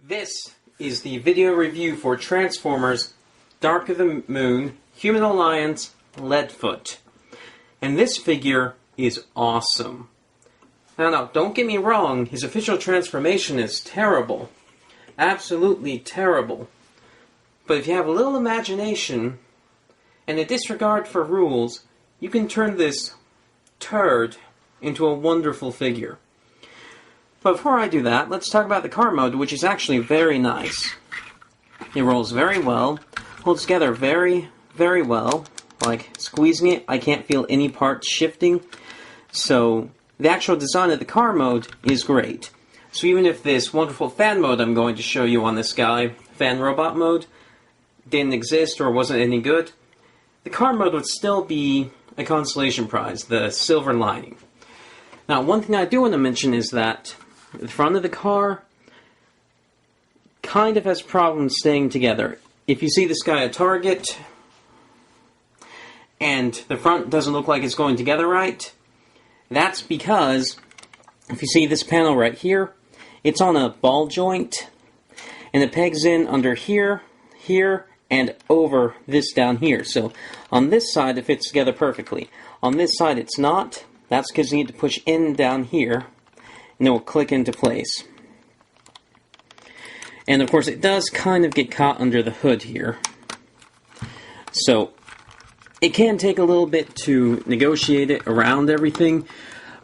This is the video review for Transformers Dark of the Moon Human Alliance Leadfoot. And this figure is awesome. Now, don't get me wrong, his official transformation is terrible. Absolutely terrible. But if you have a little imagination and a disregard for rules, you can turn this turd into a wonderful figure. But before I do that, let's talk about the car mode, which is actually very nice. It rolls very well, holds together very, very well. Like, squeezing it, I can't feel any parts shifting. So, the actual design of the car mode is great. So even if this wonderful fan mode I'm going to show you on this guy, fan robot mode, didn't exist or wasn't any good, the car mode would still be a consolation prize, the silver lining. Now, one thing I do want to mention is that the front of the car kind of has problems staying together. If you see this guy at Target, and the front doesn't look like it's going together right, that's because, if you see this panel right here, it's on a ball joint, and it pegs in under here, here, and over this down here. So, on this side it fits together perfectly. On this side it's not. That's because you need to push in down here, and it will click into place. And of course it does kind of get caught under the hood here. So, it can take a little bit to negotiate it around everything,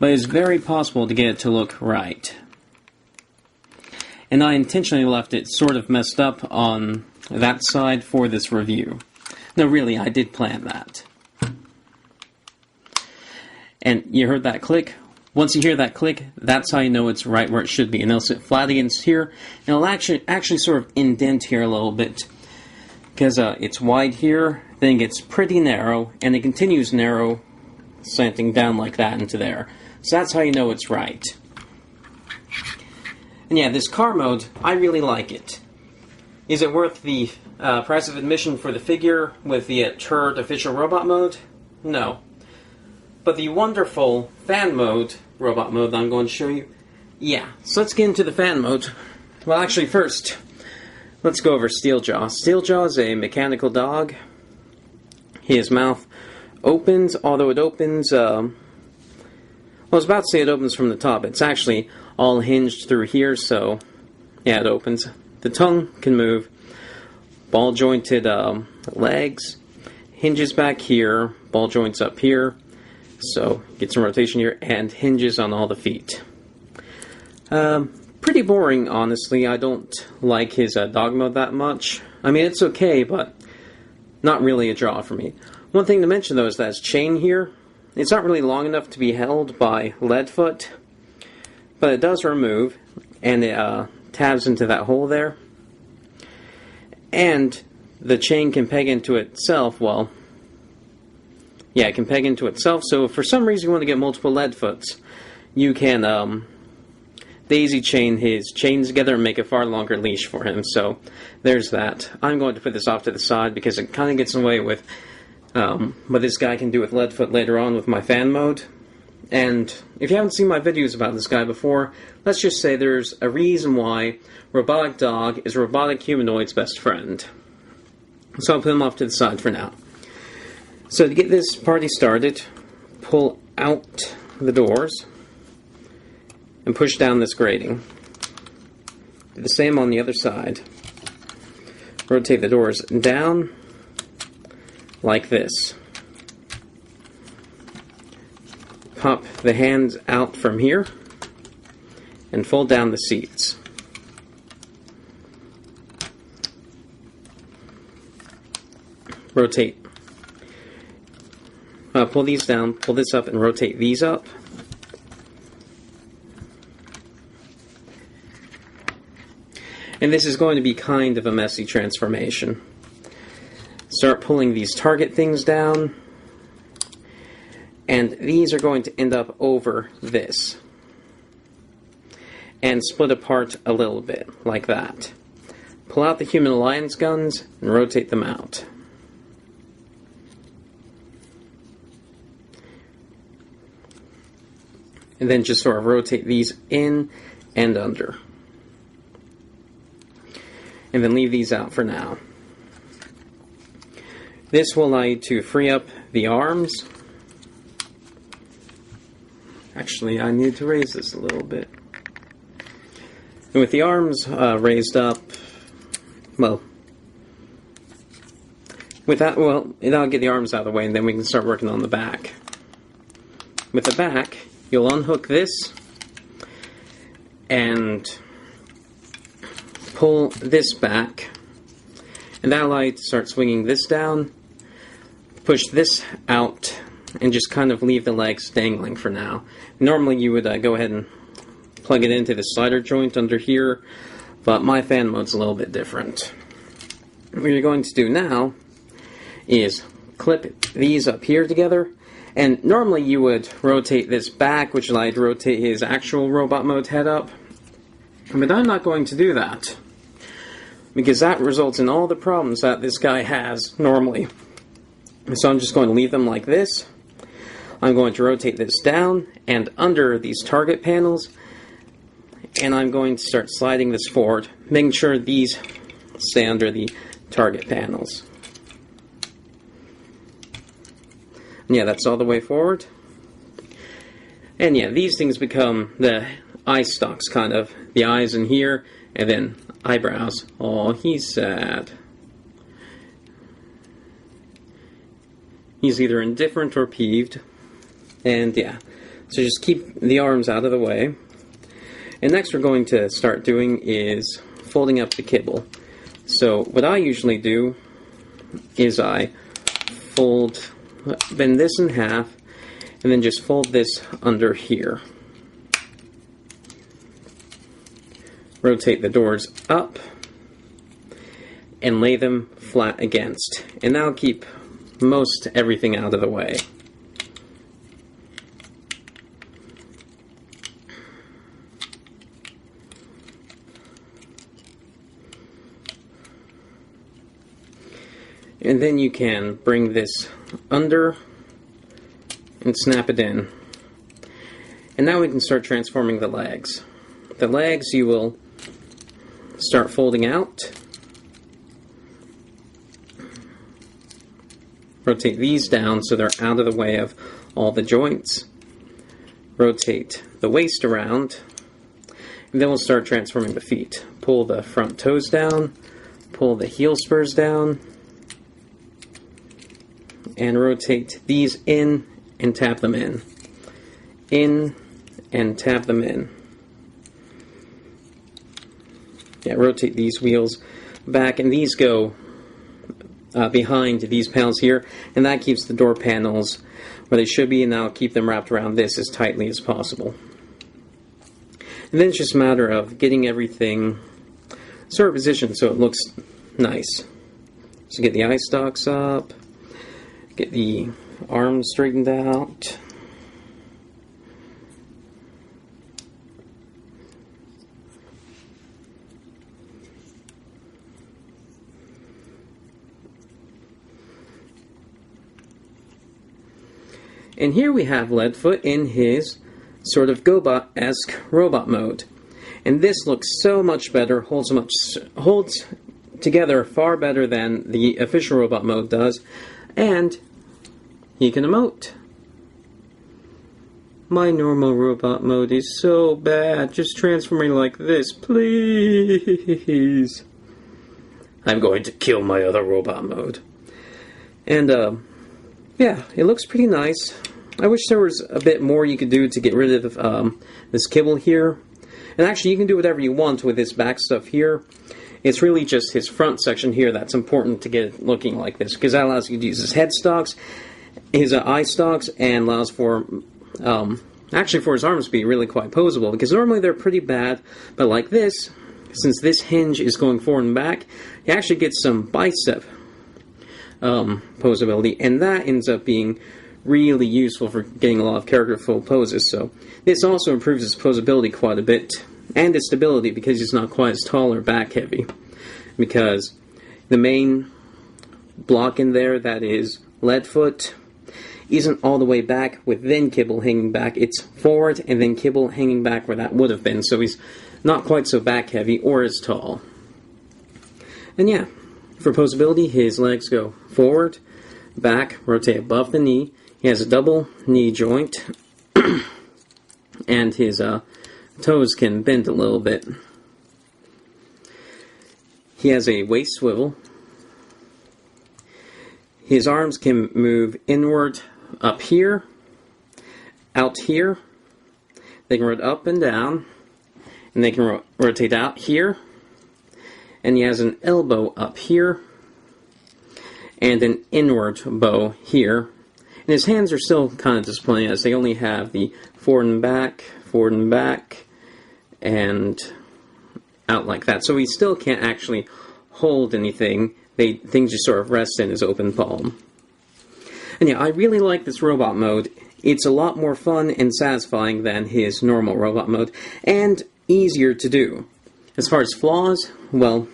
but it's very possible to get it to look right. And I intentionally left it sort of messed up on that side for this review. No, really, I did plan that. And you heard that click? Once you hear that click, that's how you know it's right where it should be. And it'll sit flat against here, and it'll actually sort of indent here a little bit. Because it's wide here, then it gets pretty narrow, and it continues narrow, slanting down like that into there. So that's how you know it's right. And yeah, this car mode, I really like it. Is it worth the price of admission for the figure with the turd official robot mode? No. But the wonderful fan mode, robot mode that I'm going to show you, yeah. So let's get into the fan mode. Well, actually first, let's go over Steeljaw. Steeljaw is a mechanical dog. His mouth opens, although it opens, well, I was about to say it opens from the top. It's actually all hinged through here, so yeah, it opens. The tongue can move. Ball jointed legs. Hinges back here. Ball joints up here. So, get some rotation here, and hinges on all the feet. Pretty boring, honestly. I don't like his dog mode that much. I mean, it's okay, but not really a draw for me. One thing to mention, though, is that his chain here, it's not really long enough to be held by Leadfoot, but it does remove, and it tabs into that hole there. And the chain can peg into itself, well, yeah, it can peg into itself, so if for some reason you want to get multiple Leadfoots, you can daisy chain his chains together and make a far longer leash for him, so there's that. I'm going to put this off to the side because it kind of gets in the way with what this guy can do with Leadfoot later on with my fan mode. And if you haven't seen my videos about this guy before, let's just say there's a reason why Robotic Dog is Robotic Humanoid's best friend. So I'll put him off to the side for now. So to get this party started, pull out the doors and push down this grating. Do the same on the other side. Rotate the doors down like this. Pop the hands out from here and fold down the seats. Rotate. Pull these down, pull this up, and rotate these up. And this is going to be kind of a messy transformation. Start pulling these target things down. And these are going to end up over this. And split apart a little bit, like that. Pull out the Human Alliance guns and rotate them out. And then just sort of rotate these in and under. and then leave these out for now. This will allow you to free up the arms. Actually, I need to raise this a little bit. And with the arms raised up, well, that'll get the arms out of the way, and then we can start working on the back. With the back, you'll unhook this and pull this back, and that'll allow you to start swinging this down, push this out, and just kind of leave the legs dangling for now. Normally you would go ahead and plug it into the slider joint under here, but my fan mode's a little bit different. What you're going to do now is clip these up here together, and normally you would rotate this back, which allows you to rotate his actual robot mode head up, but I'm not going to do that, because that results in all the problems that this guy has normally. So I'm just going to leave them like this. I'm going to rotate this down and under these target panels, and I'm going to start sliding this forward, making sure these stay under the target panels. And yeah, that's all the way forward. And yeah, these things become the eye stalks, kind of. The eyes in here, and then eyebrows. Oh, he's sad. He's either indifferent or peeved. And yeah, so just keep the arms out of the way. And next we're going to start doing is folding up the kibble. So what I usually do is I bend this in half, and then just fold this under here. Rotate the doors up, and lay them flat against. And that'll keep most everything out of the way. And then you can bring this under and snap it in. And now we can start transforming the legs. The legs you will start folding out. Rotate these down so they're out of the way of all the joints. Rotate the waist around. And then we'll start transforming the feet. Pull the front toes down. Pull the heel spurs down. And rotate these in and tap them in. In and tap them in. Yeah, rotate these wheels back, and these go behind these panels here, and that keeps the door panels where they should be, and now keep them wrapped around this as tightly as possible. And then it's just a matter of getting everything sort of positioned so it looks nice. So get the eye stalks up, get the arms straightened out. And here we have Leadfoot in his sort of Gobot-esque robot mode. And this looks so much better, holds together far better than the official robot mode does, and he can emote. My normal robot mode is so bad, just transforming like this, please. I'm going to kill my other robot mode. And, yeah, it looks pretty nice. I wish there was a bit more you could do to get rid of this kibble here. And actually, you can do whatever you want with this back stuff here. It's really just his front section here that's important to get it looking like this, because that allows you to use his head stalks, his eye stalks, and allows for, actually for his arms to be really quite posable, because normally they're pretty bad, but like this, since this hinge is going forward and back, you actually get some bicep posability, and that ends up being really useful for getting a lot of characterful poses. So this also improves his posability quite a bit, and his stability, because he's not quite as tall or back heavy, because the main block in there that is Leadfoot isn't all the way back with then kibble hanging back. It's forward and then kibble hanging back where that would have been, so he's not quite so back heavy or as tall. And yeah, for posability, his legs go forward, back, rotate above the knee. He has a double knee joint, and his toes can bend a little bit. He has a waist swivel. His arms can move inward up here, out here. They can rotate up and down, and they can rotate out here. And he has an elbow up here, and an inward bow here. And his hands are still kind of disappointing, as they only have the forward and back, and out like that. So he still can't actually hold anything. Things just sort of rest in his open palm. And yeah, I really like this robot mode. It's a lot more fun and satisfying than his normal robot mode, and easier to do. As far as flaws, well,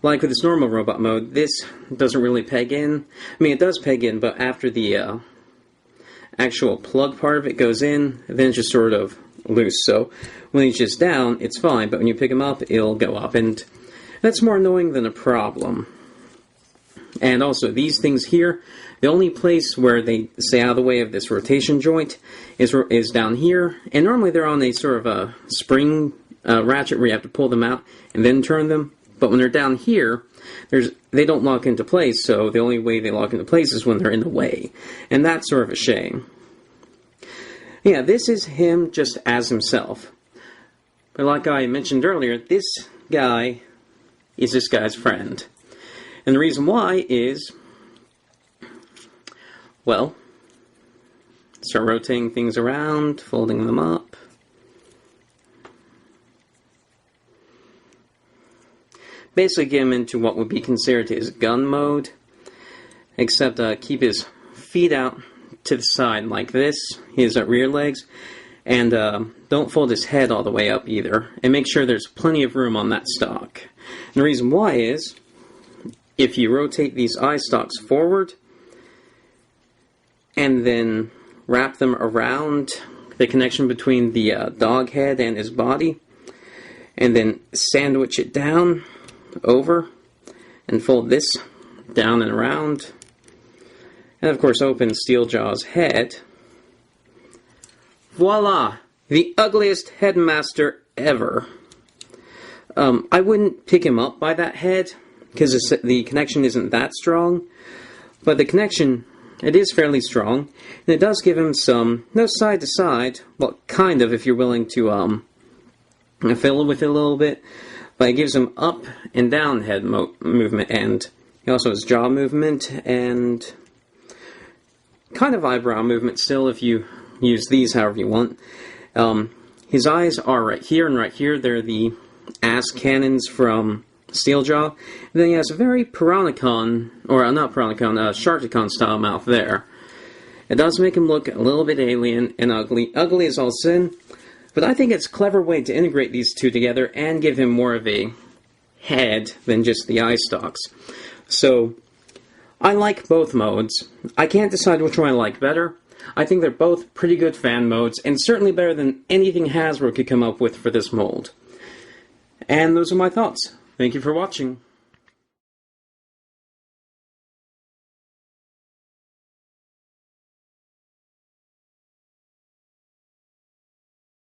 like with this normal robot mode, this doesn't really peg in. I mean, it does peg in, but after the actual plug part of it goes in, then it's just sort of loose. So when he's just down, it's fine, but when you pick him up, it'll go up, and that's more annoying than a problem. And also, these things here, the only place where they stay out of the way of this rotation joint is down here, and normally they're on a sort of a spring ratchet where you have to pull them out and then turn them. But when they're down here, they don't lock into place, so the only way they lock into place is when they're in the way. And that's sort of a shame. Yeah, this is him just as himself. But like I mentioned earlier, this guy is this guy's friend. And the reason why is, well, start rotating things around, folding them up. Basically get him into what would be considered his gun mode, except keep his feet out to the side like this, his rear legs, and don't fold his head all the way up either, and make sure there's plenty of room on that stock. And the reason why is, if you rotate these eye stalks forward, and then wrap them around the connection between the dog head and his body, and then sandwich it down, over, and fold this down and around, and of course open Steeljaw's head, voila! The ugliest Headmaster ever. I wouldn't pick him up by that head, because the connection isn't that strong, but the connection, it is fairly strong, and it does give him some, no side to side, well, kind of, if you're willing to fiddle with it a little bit, but it gives him up and down head movement, and he also has jaw movement, and kind of eyebrow movement still, if you use these however you want. His eyes are right here and right here. They're the ass cannons from Steeljaw. And then he has a very Piranacon, or not Piranacon, Sharkticon style mouth there. It does make him look a little bit alien and ugly. Ugly is all sin, but I think it's a clever way to integrate these two together and give him more of a head than just the eye stalks. So, I like both modes. I can't decide which one I like better. I think they're both pretty good fan modes, and certainly better than anything Hasbro could come up with for this mold. And those are my thoughts. Thank you for watching.